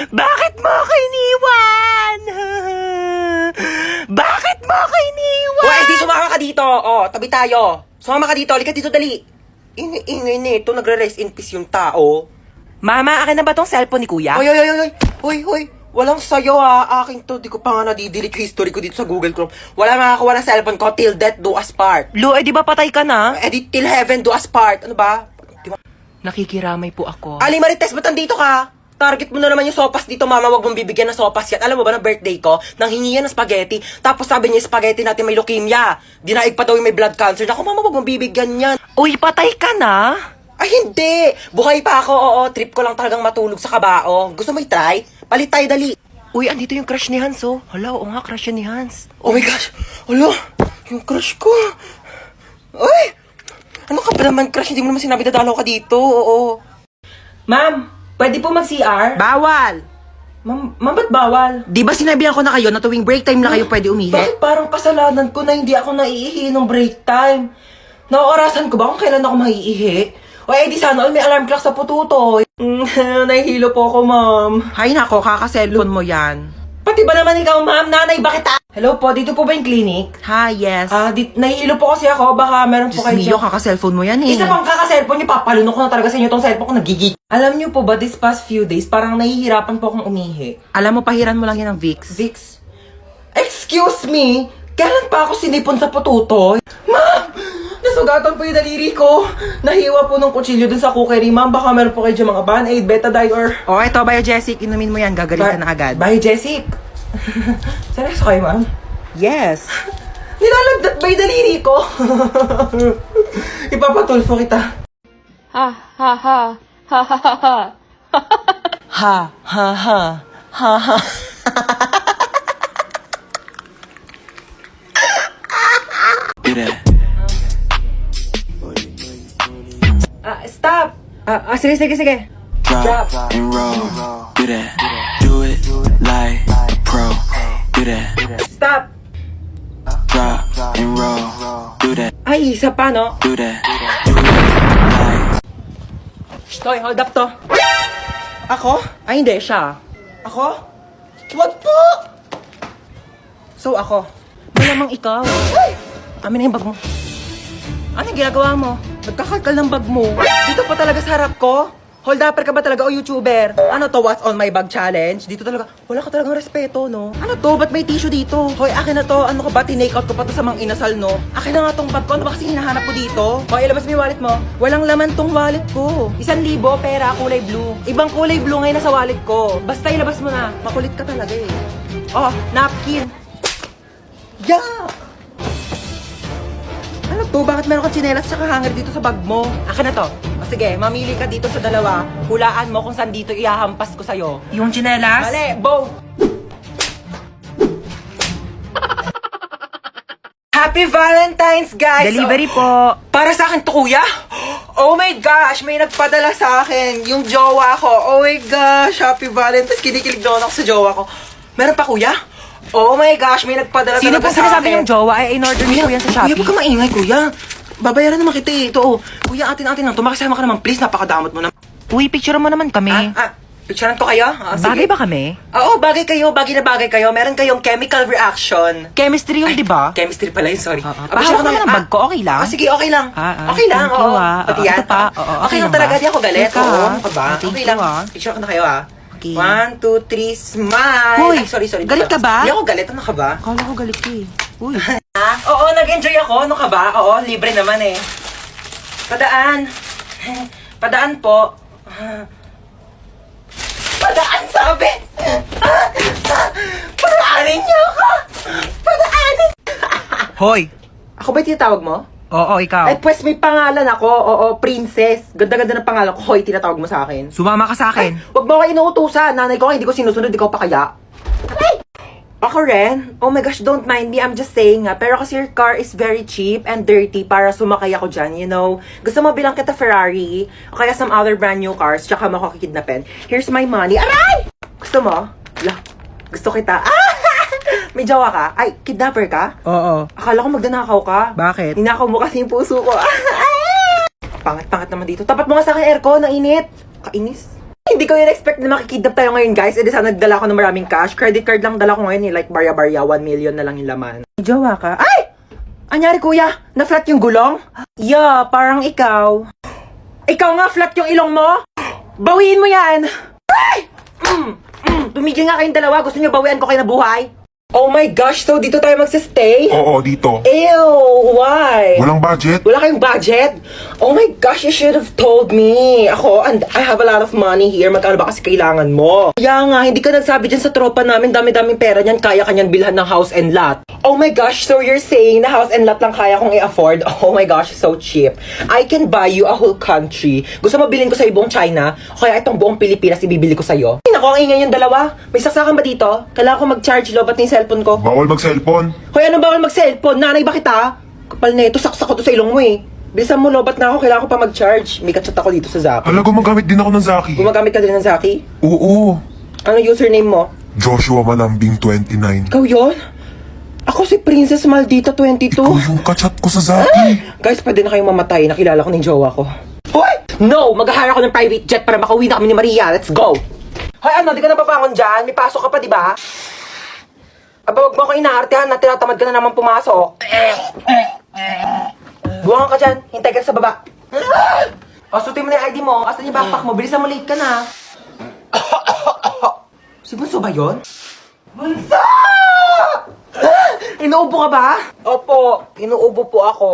Bakit mo ako iniwan? Bakit mo ako iniwan? O, di sumama ka dito. O, tabi tayo. Sumama ka dito. Halika dito, dali. Ingay nito. Nagre-rest in peace yung tao. Mama, akin na ba tong cellphone ni kuya? Hoy. Walang sayo ha. Aking to. Di ko pa nga nadidelete yung history ko dito sa Google Chrome. Wala makakuha ng cellphone ko. Till death do us part. Lu, di ba patay ka na? Edit till heaven do us part. Ano ba? Nakikiramay po ako. Ali Marites, ba't nandito ka? Target mo na naman yung sopas dito, mama. Wag mong bibigyan ng sopas yan. Alam mo ba, na birthday ko, nang hingi yan ng spaghetti. Tapos sabi niya, yung spaghetti natin may leukemia. Dinaig pa daw yung may blood cancer. Naku, mama, wag mong bibigyan yan. Uy, patay ka na? Ay, hindi. Buhay pa ako, oo. Trip ko lang talagang matulog sa kabao. Gusto mo i-try? Palit tayo, dali. Uy, andito yung crush ni Hans, oh. Hala, oo nga, crush yun ni Hans. Oh my gosh. Hala, yung crush ko. Ay! Ano ka ba naman, crush? Hindi mo naman sinabi dadalaw ka dito, oo. Ma'am, pwede po mag-CR? Bawal! Ma'am, ba't bawal? Di ba sinabihan ko na kayo na tuwing break time na kayo pwede umihi? Bakit parang kasalanan ko na hindi ako naiihi nung break time? Naorasan ko ba kung kailan ako maiihi? O di sana all may alarm clock sa pututoy. Nahihilo po ako, ma'am. Hay nako, kaka-cellphone mo yan. Pati ba naman ikaw, ma'am? Nanay, bakit Hello po, dito po ba yung clinic? Ha, yes. Nahihilo po kasi ako. Baka meron po Diyos kayo mio, kaka-cellphone mo yan eh. Isa pang kaka-cellphone niyo, papalunok ko na talaga sa inyo tong cellphone ko, nagigig. Alam niyo po ba, this past few days, parang nahihirapan po akong umihi. Alam mo, pahiran mo lang yan ng Vicks. Vicks? Excuse me? Kailan pa ako sinipon sa pututoy? Ma'am! Nasugatan po yung daliri ko. Nahiwa po ng kutsilyo dun sa cookery. Ma'am, baka meron po kayo dyan mga Band-Aid, Betadine, or... Oh, ito, Biogesic. Inumin mo yan, gagalitan na agad. Bye, Jessic. Seryoso kayo, ma'am? Yes. Nilalagdat ba yung daliri ko? Ipapatulfo kita. Ha ha ha ha ha ha ha. Ha, ha, ha. Ha, ha. Stop! Sige. Drop and roll, do that, do it like pro, do that, Stop! drop and roll, do that, Ay, isa pa, no? do that, do it like. Hoy, hold up to. Ako? Ay, hindi, siya. Ako? Wag po! So, ako. Malamang ikaw. Amin na yung bag mo. Ano yung ginagawa mo? Nagkakalkal ng bag mo. Dito pa talaga sa harap ko? Hold upper ka ba talaga o YouTuber? Ano to, what's on my bag challenge? Dito talaga, wala ka talagang respeto, no? Ano to, ba't may tissue dito? Hoy, akin na to, ano ka ba, tinake out ko pa to sa mga inasal, no? Akin na nga tong bag ko, ano ba kasi hinahanap ko dito? Hoy, ilabas mo yung wallet mo. Walang laman tong wallet ko. 1,000 pera, kulay blue. Ibang kulay blue ngayon nasa wallet ko. Basta ilabas mo na. Makulit ka talaga eh. Oh, napkin. Yeah! Ano to? Bakit meron kang tsinelas tsaka hanger dito sa bag mo? Akin na to. O sige, mamili ka dito sa dalawa. Hulaan mo kung saan dito ihahampas ko sa'yo. Yung tsinelas? Mali, both! Happy Valentine's, guys! Delivery Oh, po. para sa akin to, kuya? Oh my gosh, may nagpadala sa akin. Yung jowa ko. Oh my gosh, Happy Valentine's. Kinikilig doon ako sa jowa ko. Meron pa, kuya? Oh my gosh, may nagpadala Sino talaga po sa sinasabi akin. yung jowa? Ay, in-order niyo po yan sa Shopee. Kuya, huwag ka maingay, kuya. Babayaran naman kita eh. Ito, oh. Kuya, atin-atin lang. Tumakisama ka naman, please. Napakadamot mo na. Uy, picture mo naman kami. Picturean ko kayo? Sige. Bagay ba kami? Oo, bagay kayo. Bagay na bagay kayo. Meron kayong chemical reaction. Chemistry yun, di ba? Chemistry pala yun, sorry. Pahawak ka ng bag ko, okay lang? Sige, okay lang. Okay lang, thank you, oo. ah. Pati Oo, yan. ito pa. Oo, Okay okay lang lang talaga, ba? di ako galit. Teka, Oo, ano ka ba? thank Okay you, lang. ah. Picture ko na kayo, ah. Okay. 1, 2, 3, smile! Uy, Ay, sorry. galit ka ba? Hindi ako galit. Ano ka ba? Akala ko galit ka eh. Uy. Oo, nag-enjoy ako. Ano ka ba? Oo, libre naman eh. Padaan. Padaan po. Padaan, sabi. Padaanin niyo ako. Padaanin. Hoy. Ako ba yung tinatawag mo? Oo, ikaw. Ay, pues may pangalan ako. Oo, princess. Ganda-ganda ng pangalan ko. Hoy, tinatawag mo sa akin. Sumama ka sa akin. Wag mo ako inuutusan. Nanay ko, hindi ko sinusunod. Ikaw pa kaya? Ay! Ako rin? Oh my gosh, don't mind me. I'm just saying nga. Pero kasi your car is very cheap and dirty para sumakay ako dyan, you know. Gusto mo bilang kita Ferrari o kaya some other brand new cars tsaka makakikidnapin. Here's my money. Aray! Gusto mo? La, gusto kita. Ah! May jowa ka? Ay, kidnapper ka? Oo. Akala ko magdanakaw ka. Bakit? Ninakaw mo kasi yung puso ko. Pangat-pangat naman dito. Tapat mo nga sa akin aircon, ang init. Kainis. hindi ko in-expect na makikidnap tayo ngayon, guys. Edi sana nagdala ko ng maraming cash. Credit card lang dala ko ngayon, like barya-barya, 1 million na lang yung laman. Jowa ka? Ay! Anyari, kuya? Na-flat yung gulong? Yeah, parang ikaw. Ikaw nga, flat yung ilong mo? Bawiin mo yan! Ay! Tumigil nga kayong dalawa. Gusto nyo bawian ko kayo na buhay? Oh my gosh, so dito tayo magsistay? Oo, dito. Ew, why? Walang budget? Wala kayong budget? Oh my gosh, you should have told me. Ako, and I have a lot of money here. Magkano ba kasi kailangan mo? Kaya nga, hindi ka nagsabi dyan sa tropa namin. Dami-daming pera niyan. Kaya kanyan bilhan ng house and lot. Oh my gosh, so you're saying na house and lot lang kaya kong i-afford? Oh my gosh, so cheap. I can buy you a whole country. Gusto mo bilhin ko sa buong China? O kaya itong buong Pilipinas ibibili ko sa'yo? Ay, naku, ang ingay yung dalawa. May saksakan ba dito? Kailangan ko mag-charge lobat ng cellphone ko. Bawal mag-cellphone. Hoy, anong bawal mag-cellphone? Nanay ba kita? Kapal na ito, saksak ko to sa ilong mo eh. Bilisan mo, lobat na ako. Kailangan ko pa mag-charge. May kachat ako dito sa Zaki. Hala, gumagamit din ako ng Zaki. Gumagamit ka din ng Zaki? Oo. Anong username mo? Joshua Malambing 29. Ikaw yun? Ako si Princess Maldita 22. Ikaw yung kachat ko sa Zaki. Guys, pwede na kayong mamatay. Nakilala ko ng jowa ko. Hoy! No! Mag-hire ako ng private jet para makauwi na kami ni Maria. Let's go! Hoy, ano? Di ka napapangon dyan? May pasok ka pa, di ba? Aba, wag mo ako inaartehan na tinatamad ka na naman pumasok. Buwangan ka dyan. Hintay ka sa baba. O, sutin mo na yung ID mo. Asan yung backpack mo? Bilisan mo, late ka na. Si Bunso ba yun? Bunso! Inuubo ka ba? Opo, inuubo po ako.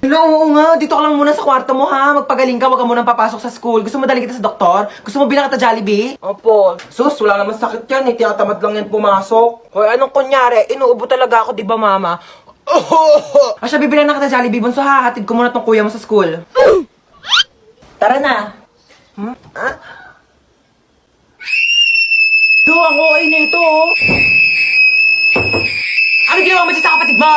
Oo nga, dito ka lang muna sa kwarto mo ha. Magpagaling ka, wag ka munang papasok sa school. Gusto mo dali kita sa doktor? Gusto mo bilang kita Jollibee? Opo. Sus, wala naman sakit yan eh. Tinatamad lang yan pumasok. Hoy, anong kunyari? Inuubo talaga ako, di ba mama? Asya, bibilang na kita Jollibee. Bunso ha, hatid ko muna tong kuya mo sa school. Tara na. Ah? Do, ang OA na ito oh. Ano ginawa mo dyan sa kapatid mo?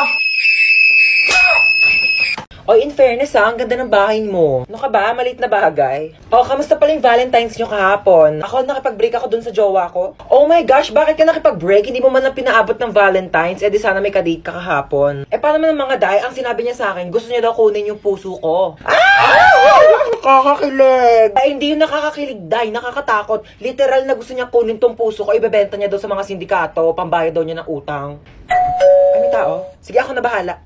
Oy, in fairness ha, ang ganda ng bahay mo. Ano ka ba? Maliit na bagay. Oh, kamusta pala yung Valentine's nyo kahapon? Ako, nakipag-break ako dun sa jowa ko. Oh my gosh, bakit ka nakipag-break? Hindi mo man lang pinaabot ng Valentine's. Eh di sana may kadate ka kahapon. Eh paano man ang mga day? Ang sinabi niya sa akin, gusto niya daw kunin yung puso ko. Nakakakilig. Ay, hindi yung nakakakilig, day. Nakakatakot. Literal na gusto niya kunin tong puso ko. Ibebenta niya daw sa mga sindikato. Pambayad daw niya ng utang. Ay, may tao? Sige, ako na bahala.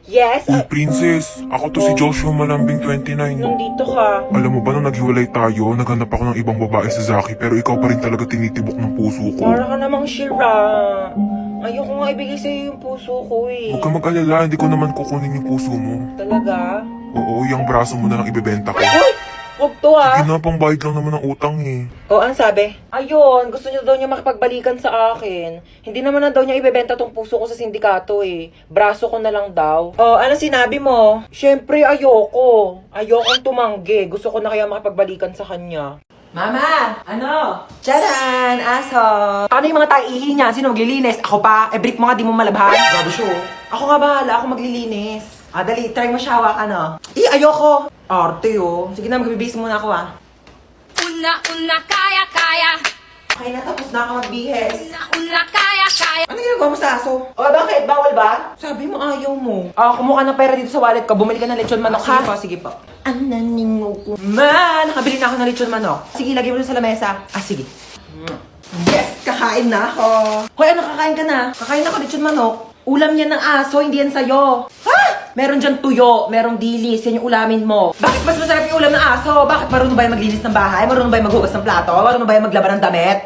Yes? Uy, princess. Ako to si Joshua Malambing 29. Nandito ka. Alam mo ba nung naghiwalay tayo, naghanap ako ng ibang babae sa Zaki, pero ikaw pa rin talaga tinitibok ng puso ko. Para ka namang Shira. Ayoko nga ibigay sa'yo yung puso ko eh. Huwag ka mag-alala, hindi ko naman kukunin yung puso mo. Talaga? Oo, yung braso mo na lang ibebenta ko. Uy! Huwag to ha. Ginapang bayad lang naman ng utang eh. O, ang sabi? Ayun, gusto niya daw niya makipagbalikan sa akin. Hindi naman na daw niya ibebenta tong puso ko sa sindikato eh. Braso ko na lang daw. O, ano sinabi mo? Siyempre, ayoko. Ayokong tumanggi. Gusto ko na kaya makipagbalikan sa kanya. Mama! Ano? Tcharan! Aso! Ano yung mga taihi niya? Sino maglilinis? Ako pa? Brief mo nga, di mo malabhan. Grabe siya oh. Ako nga bahala, ako maglilinis. Dali, try mo siya hawak, ano? Ayoko! Arte oh. Sige na, magbibis muna ako Una, kaya. Okay na, tapos na ako magbihis. Una, kaya. Ano ginagawa mo sa aso? Bakit? Bawal ba? Sabi mo ayaw mo. Kumuha ng pera dito sa wallet ko. Bumili ka ng lechon manok, ha? Sige po. Ananingo ko. Nakabili na ako ng lechon manok. Sige, lagay mo dun sa lamesa. Sige. Yes! Kakain na ako. Hoy, ano kakain ka na? Kakain ako lechon manok. Ulam yan ng aso, hindi yan sa'yo. Ha? Meron dyan tuyo, merong dilis, yan yung ulamin mo. Bakit mas masarap yung ulam ng aso? Bakit marunong ba yung maglinis ng bahay? Marunong ba yung maghugas ng plato? Marunong ba yung maglaban ng damit?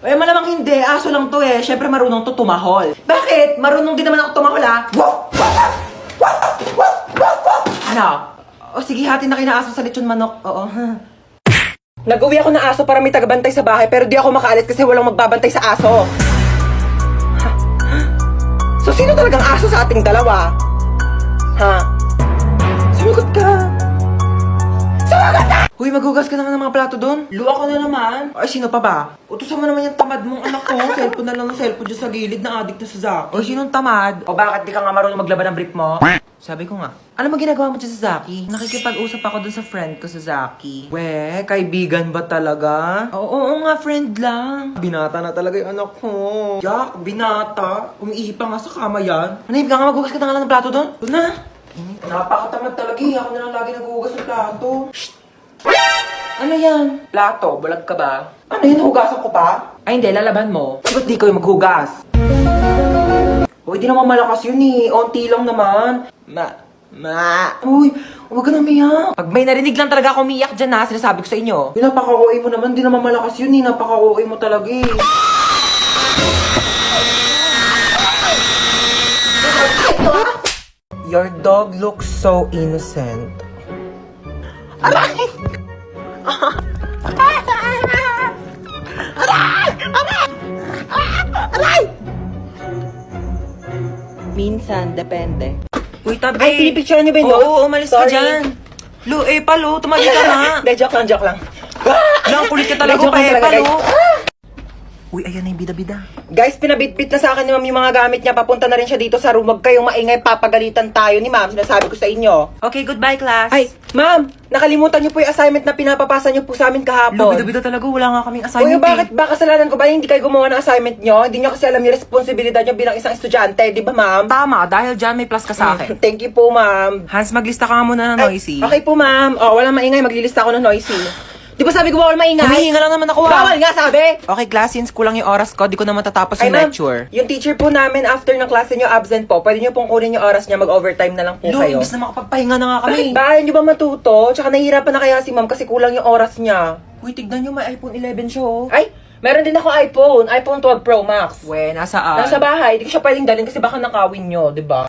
Eh, malamang hindi. Aso lang to eh. Siyempre marunong to tumahol. Bakit? Marunong din naman ako tumahol ha? Ano? O sige, hati na kayo ng aso sa lechon manok. Oo. Nag-uwi ako ng aso para may tagabantay sa bahay pero di ako makaalis kasi walang magbabantay sa aso. So, sino talagang aso sa ating dalawa? Ha? Sumagot ka! Sumagot ka! Huy, maghugas ka na nga ng mga plato doon. Luwa ko na naman. Ay, sino pa ba? Utusan mo naman yung tamad mong anak ko. Cellphone na lang ng cellphone dyan sa gilid na addict na sa Zaki. O, sinong tamad? O, bakit di ka nga marunong maglaban ng brief mo? Sabi ko nga. Ano mo ginagawa mo dyan sa Zaki? Nakikipag-usap ako dun sa friend ko sa Zaki. We, kaibigan ba talaga? Oo nga, friend lang. Binata na talaga yung anak ko. Yak, binata. Umiihi pa nga sa kama yan. Manahimik ka nga, maghugas ka na nga lang ng plato doon. Doon na. Napakatamad talaga eh. Ako na lang lagi naghuhugas ng plato. Shh! Ano yan? Plato, bulag ka ba? Ano yun, hugasan ko pa? Ay hindi, lalaban mo. Ba't di kayo maghugas? Uy, di naman malakas yun eh. Onti lang naman. Uy, huwag ka na umiyak. Pag may narinig lang talaga ako umiyak dyan ha, sinasabi ko sa inyo. Yung napaka-OA mo naman, di naman malakas yun eh. Napaka-OA mo talaga eh. Your dog looks so innocent. Aray! Aray! Minsan, depende. Uy, tabi. Ay, pinipicturean niyo ba yun? Oo, umalis ka Sorry. dyan. Lo, palo, tumali ka na. Hindi, joke lang. Lang, kulit ka talaga, Medyo lang talaga, palo. guys. Uy, ayan na yung bida-bida. Guys, pinabitbit na sa akin ni ma'am yung mga gamit niya. Papunta na rin siya dito sa room. Huwag kayong maingay, papagalitan tayo ni ma'am. Sinasabi ko sa inyo. Okay, goodbye, class. Ay, ma'am, nakalimutan niyo po yung assignment na pinapapasa niyo po sa amin Lo, kahapon. bida-bida talaga, wala nga kaming Uy, assignment bakit ba kasalanan ko ba hindi kayo gumawa ng assignment niyo? Hindi niyo kasi alam yung responsibilidad niyo bilang isang estudyante, di ba ma'am? Tama, dahil dyan may plus ka sa akin. Thank you po, ma'am. Hans, maglista ka nga muna ng Ay, noisy. okay po, ma'am. Oh, walang maingay. Maglilista ako ng noisy. Di ba sabi ko bawal maingay? Humihinga lang naman ako, Bawal nga, sabi! Okay, class, since kulang yung oras ko, di ko na matatapos Ay, yung ma'am, lecture. yung teacher po namin after ng klase niyo absent po, pwede niyo pong kunin yung oras niya, mag-overtime na lang po Lo, kayo. imbis na makapagpahinga na nga kami. Ay, bahay niyo ba matuto? Tsaka nahihirapan na kaya si ma'am kasi kulang yung oras niya. Uy, tignan nyo, may iPhone 11 siya, oh. Ay, meron din ako iPhone 12 Pro Max. We, nasaan? Nasa bahay, di ko siya pwedeng dalhin kasi baka nakawin niyo, di ba?